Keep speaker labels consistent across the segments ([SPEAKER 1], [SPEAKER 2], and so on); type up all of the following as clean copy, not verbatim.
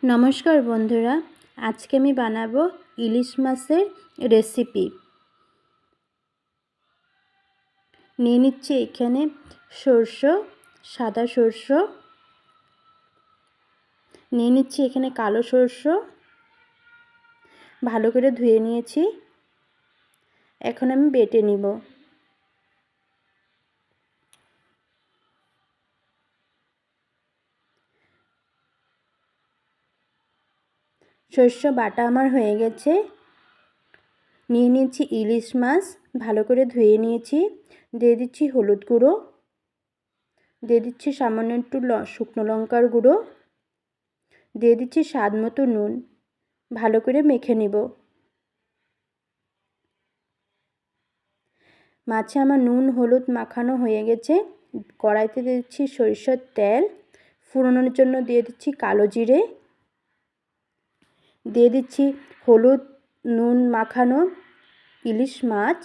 [SPEAKER 1] নমস্কার বন্ধুরা, আজকে আমি বানাবো ইলিশ মাছের রেসিপি। নিয়ে নিচ্ছি এখানে সরষে, সাদা সরষে, নিয়ে নিচ্ছি এখানে কালো সরষে, ভালো করে ধুয়ে নিয়েছি। এখন আমি বেটে নিব। সরষে বাটা আমার হয়ে গেছে। নিয়ে নিয়েছি ইলিশ মাছ, ভালো করে ধুয়ে নিয়েছি। দিয়ে দিচ্ছি হলুদ গুঁড়ো, দিয়ে দিচ্ছি সামান্য একটু শুকনো লঙ্কার গুঁড়ো, দিয়ে দিচ্ছি স্বাদ মতো নুন। ভালো করে মেখে নিব। মাছে আমার নুন হলুদ মাখানো হয়ে গেছে। কড়াইতে দিয়ে দিচ্ছি সরিষার তেল, ফোড়নের জন্য দিয়ে দিচ্ছি কালো জিরে, দিয়ে দিচ্ছি হলুদ নুন মাখানো ইলিশ মাছ।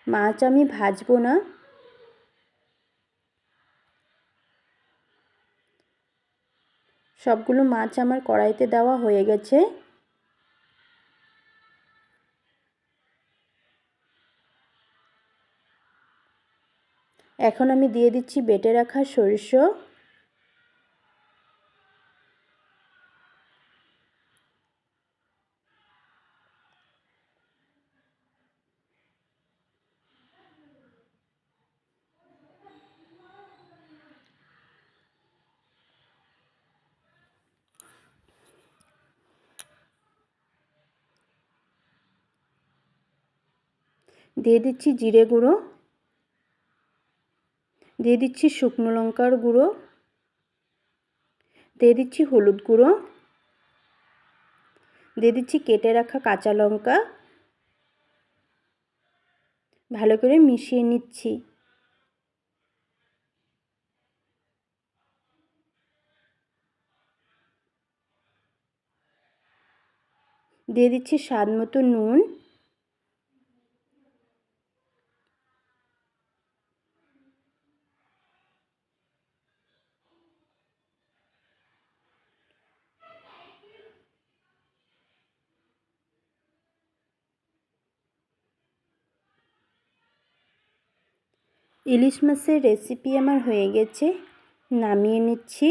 [SPEAKER 1] মাছ আমি ভাজবো না, সবগুলো মাছ আমার কড়াইতে দেওয়া হয়ে গেছে। এখন আমি দিয়ে দিচ্ছি বেটে রাখা সরিষা, দিয়ে দিচ্ছি জিরে গুঁড়ো, দিয়ে দিচ্ছি শুকনো লঙ্কার গুঁড়ো, দিয়ে দিচ্ছি হলুদ গুঁড়ো, দিয়ে দিচ্ছি কেটে রাখা কাঁচা লঙ্কা। ভালো করে মিশিয়ে নিচ্ছি। দিয়ে দিচ্ছি স্বাদ মতো নুন। ইলিশ মাছের রেসিপি আমার হয়ে গেছে, নামিয়ে নিচ্ছি।